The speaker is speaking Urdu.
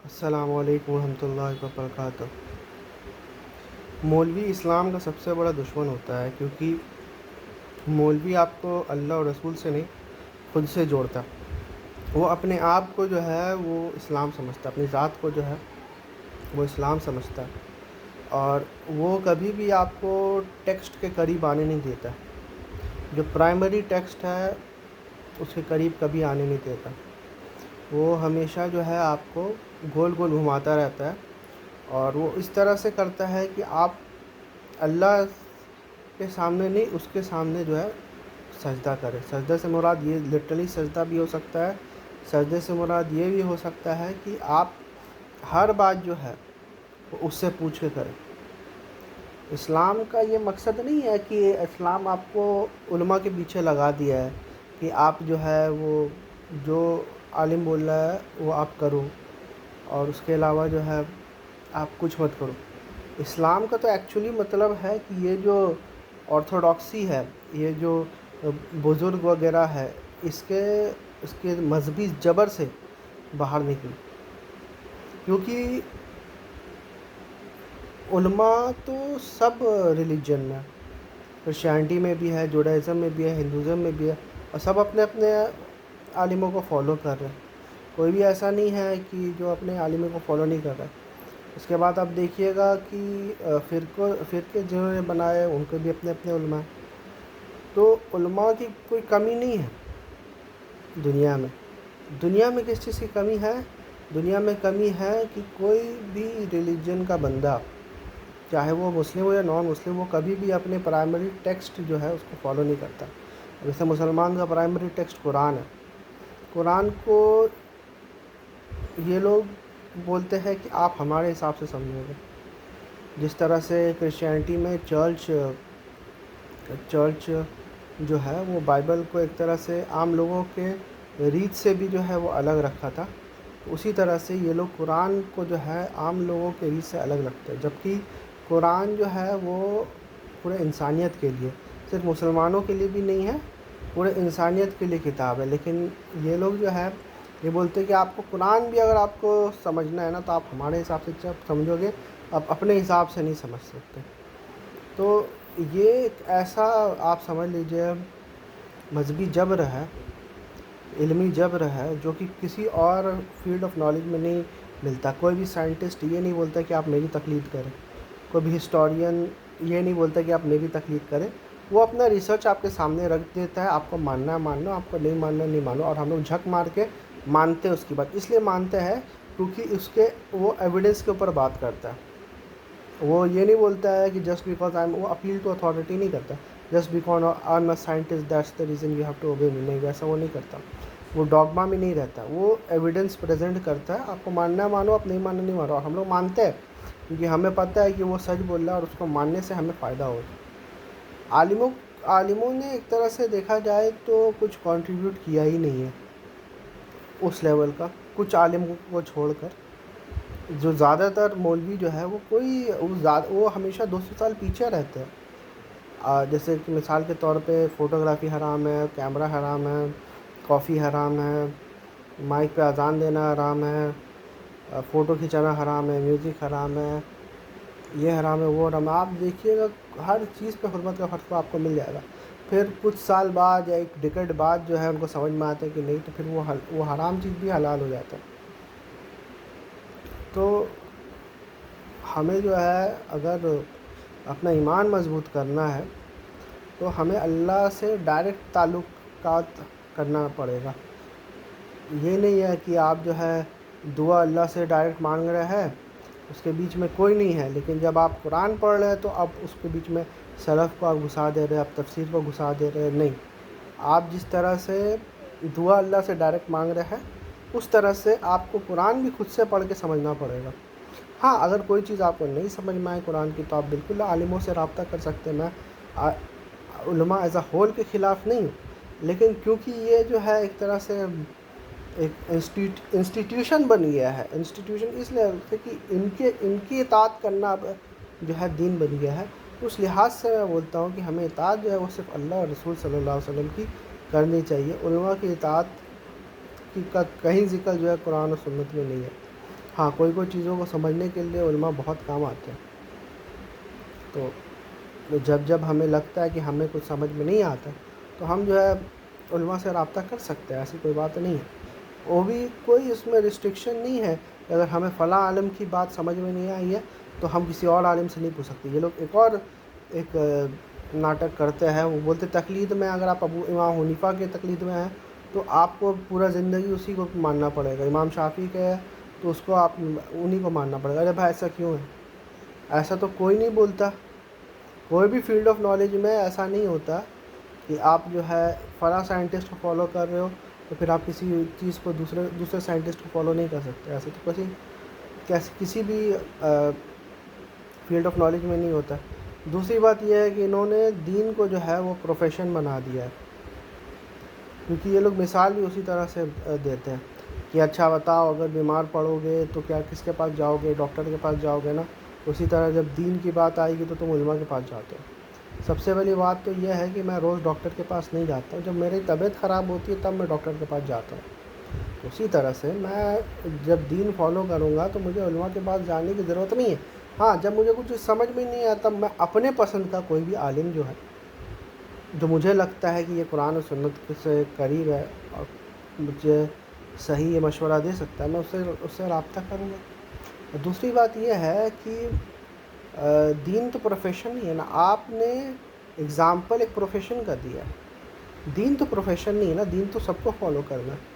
السلام علیکم ورحمۃ اللہ وبرکاتہ۔ مولوی اسلام کا سب سے بڑا دشمن ہوتا ہے، کیونکہ مولوی آپ کو اللہ اور رسول سے نہیں، خود سے جوڑتا۔ وہ اپنے آپ کو جو ہے وہ اسلام سمجھتا، اپنی ذات کو جو ہے وہ اسلام سمجھتا ہے، اور وہ کبھی بھی آپ کو ٹیکسٹ کے قریب آنے نہیں دیتا۔ جو پرائمری ٹیکسٹ ہے اس کے قریب کبھی آنے نہیں دیتا۔ وہ ہمیشہ جو ہے آپ کو گول گول گھماتا رہتا ہے، اور وہ اس طرح سے کرتا ہے کہ آپ اللہ کے سامنے نہیں، اس کے سامنے جو ہے سجدہ کرے۔ سجدہ سے مراد یہ لٹرلی سجدہ بھی ہو سکتا ہے، سجدے سے مراد یہ بھی ہو سکتا ہے کہ آپ ہر بات جو ہے وہ اس سے پوچھ کے کریں۔ اسلام کا یہ مقصد نہیں ہے کہ اسلام آپ کو علماء کے پیچھے لگا دیا ہے کہ آپ جو ہے وہ جو عالم بول رہا ہے وہ آپ کرو، اور اس کے علاوہ جو ہے آپ کچھ مت کرو۔ اسلام کا تو ایکچولی مطلب ہے کہ یہ جو آرتھوڈاکسی ہے، یہ جو بزرگ وغیرہ ہے، اس کے مذہبی جبر سے باہر نکلی، کیونکہ علماء تو سب ریلیجن میں، کرسچینٹی میں بھی ہے، جوڈائزم میں بھی ہے، ہندوازم میں بھی ہے، اور سب اپنے اپنے عالموں کو فالو کر رہے ہیں۔ کوئی بھی ایسا نہیں ہے کہ جو اپنے عالموں کو فالو نہیں کر رہا ہے۔ اس کے بعد آپ دیکھیے گا کہ فرقے جنہوں نے بنائے ان کے بھی اپنے اپنے علماء ہیں۔ تو علماء کی کوئی کمی نہیں ہے دنیا میں۔ دنیا میں کس چیز کی کمی ہے؟ دنیا میں کمی ہے کہ کوئی بھی ریلیجن کا بندہ، چاہے وہ مسلم ہو یا نان مسلم، وہ کبھی بھی اپنے پرائمری ٹیکسٹ جو ہے اس کو فالو نہیں کرتا۔ جیسے مسلمان کا پرائمری ٹیکسٹ قرآن ہے۔ قرآن کو یہ لوگ بولتے ہیں کہ آپ ہمارے حساب سے سمجھو گے۔ جس طرح سے کرسچینٹی میں چرچ جو ہے وہ بائبل کو ایک طرح سے عام لوگوں کے ریت سے بھی جو ہے وہ الگ رکھا تھا، اسی طرح سے یہ لوگ قرآن کو جو ہے عام لوگوں کے ریت سے الگ رکھتے ہیں، جبکہ قرآن جو ہے وہ پورے انسانیت کے لیے، صرف مسلمانوں کے لیے بھی نہیں ہے، پورے انسانیت کے لیے کتاب ہے۔ لیکن یہ لوگ جو ہے یہ بولتے ہیں کہ آپ کو قرآن بھی اگر آپ کو سمجھنا ہے نا تو آپ ہمارے حساب سے جب سمجھو گے، آپ اپنے حساب سے نہیں سمجھ سکتے۔ تو یہ ایک ایسا آپ سمجھ لیجئے مذہبی جبر ہے، علمی جبر ہے، جو کہ کسی اور فیلڈ آف نالج میں نہیں ملتا۔ کوئی بھی سائنٹسٹ یہ نہیں بولتا کہ آپ میری تقلید کریں، کوئی بھی ہسٹورین یہ نہیں بولتا کہ آپ میری تقلید کریں۔ وہ اپنا ریسرچ آپ کے سامنے رکھ دیتا ہے، آپ کو ماننا ہے ماننا، آپ کو نہیں ماننا نہیں مانو، اور ہم لوگ جھک مار کے مانتے ہیں اس کی بات۔ اس لیے مانتے ہیں کیونکہ وہ ایویڈنس کے اوپر بات کرتا ہے۔ وہ یہ نہیں بولتا ہے کہ جسٹ بیکاز وہ اپیل ٹو اتھارٹی نہیں کرتا، just because I am a scientist that's the reason you have to obey me, نہیں، ویسا وہ نہیں کرتا۔ وہ ڈاگما میں نہیں رہتا، وہ ایویڈنس پریزنٹ کرتا ہے۔ آپ کو ماننا ہے مانو، آپ نہیں ماننا نہیں مانو، اور ہم لوگ مانتے ہیں کیونکہ ہمیں پتہ ہے کہ وہ سچ بول رہا ہے، اور اس کو ماننے سے ہمیں فائدہ ہوگا۔ عالموں نے ایک طرح سے دیکھا جائے تو کچھ کنٹریبیوٹ کیا ہی نہیں ہے اس لیول کا، کچھ عالموں کو چھوڑ کر۔ جو زیادہ تر مولوی جو ہے وہ ہمیشہ 200 سال پیچھے رہتے ہیں۔ جیسے کہ مثال کے طور پہ فوٹوگرافی حرام ہے، کیمرہ حرام ہے، کافی حرام ہے، مائک پہ اذان دینا حرام ہے، فوٹو کھنچانا حرام ہے، میوزک حرام ہے، یہ حرام ہے، وہ حرام ہے۔ آپ دیکھیے گا ہر چیز پہ حرمت کا فتویٰ آپ کو مل جائے گا۔ پھر کچھ سال بعد یا ایک ڈیکیڈ بعد جو ہے ان کو سمجھ میں آتا ہے کہ نہیں، تو پھر وہ حرام چیز بھی حلال ہو جاتا ہے۔ تو ہمیں جو ہے اگر اپنا ایمان مضبوط کرنا ہے تو ہمیں اللہ سے ڈائریکٹ تعلقات کرنا پڑے گا۔ یہ نہیں ہے کہ آپ جو ہے دعا اللہ سے ڈائریکٹ مانگ رہے ہیں، اس کے بیچ میں کوئی نہیں ہے، لیکن جب آپ قرآن پڑھ رہے ہیں تو آپ اس کے بیچ میں سلف کو آپ گھسا دے رہے ہیں، آپ تفسیر کو گھسا دے رہے ہیں۔ نہیں، آپ جس طرح سے دعا اللہ سے ڈائریکٹ مانگ رہے ہیں، اس طرح سے آپ کو قرآن بھی خود سے پڑھ کے سمجھنا پڑے گا۔ ہاں، اگر کوئی چیز آپ کو نہیں سمجھ میں آئے قرآن کی تو آپ بالکل عالموں سے رابطہ کر سکتے ہیں۔ میں علماء ایز اے ہول کے خلاف نہیں ہوں، لیکن کیونکہ یہ جو ہے ایک طرح سے ایک انسٹیٹیوشن بن گیا ہے، انسٹیٹیوشن اس لیے کہ ان کی اطاعت کرنا اب جو ہے دین بن گیا ہے، اس لحاظ سے میں بولتا ہوں کہ ہمیں اطاعت جو ہے وہ صرف اللہ اور رسول صلی اللہ علیہ وسلم کی کرنی چاہیے۔ علماء کی اطاعت کا کہیں ذکر جو ہے قرآن و سنت میں نہیں ہے۔ ہاں کوئی چیزوں کو سمجھنے کے لیے علماء بہت کام آتے ہیں. تو جب ہمیں لگتا ہے کہ ہمیں کچھ سمجھ میں نہیں آتا تو ہم جو ہے علماء سے رابطہ کر سکتے ہیں، ایسی کوئی بات نہیں ہے. وہ بھی کوئی اس میں ریسٹرکشن نہیں ہے کہ اگر ہمیں فلاں عالم کی بات سمجھ میں نہیں آئی ہے تو ہم کسی اور عالم سے نہیں پوچھ سکتے. یہ لوگ ایک ناٹک کرتے ہیں، وہ بولتے تقلید میں اگر آپ امام حنیفہ کے تقلید میں ہیں تو آپ کو پورا زندگی اسی کو ماننا پڑے گا. امام شافعی کے ہے تو اس کو آپ انہی کو ماننا پڑے گا. ارے بھائی ایسا کیوں ہے؟ ایسا تو کوئی نہیں بولتا. کوئی بھی فیلڈ آف نالج میں ایسا نہیں ہوتا کہ آپ جو ہے فلاں سائنٹسٹ کو فالو کر رہے ہو تو پھر آپ کسی چیز کو دوسرے سائنٹسٹ کو فالو نہیں کر سکتے. ایسے تو کسی بھی فیلڈ آف نالج میں نہیں ہوتا. دوسری بات یہ ہے کہ انہوں نے دین کو جو ہے وہ پروفیشن بنا دیا ہے، کیونکہ یہ لوگ مثال بھی اسی طرح سے دیتے ہیں کہ اچھا بتاؤ اگر بیمار پڑو گے تو کیا کس کے پاس جاؤ گے؟ ڈاکٹر کے پاس جاؤ گے نا. اسی طرح جب دین کی بات آئے گی تو تم علماء کے پاس جاتے ہو. سب سے بڑی بات تو یہ ہے کہ میں روز ڈاکٹر کے پاس نہیں جاتا ہوں. جب میری طبیعت خراب ہوتی ہے تب میں ڈاکٹر کے پاس جاتا ہوں. اسی طرح سے میں جب دین فالو کروں گا تو مجھے علماء کے پاس جانے کی ضرورت نہیں ہے. ہاں جب مجھے کچھ سمجھ میں نہیں آتا میں اپنے پسند کا کوئی بھی عالم جو ہے جو مجھے لگتا ہے کہ یہ قرآن و سنت سے قریب ہے اور مجھے صحیح مشورہ دے سکتا ہے، میں اس سے رابطہ کروں گا. دوسری بات یہ ہے کہ دین تو پروفیشن ہی ہے نا. آپ نے اگزامپل ایک پروفیشن کا دیا ہے. دین تو پروفیشن نہیں ہے نا، دین تو سب کو فالو کرنا ہے.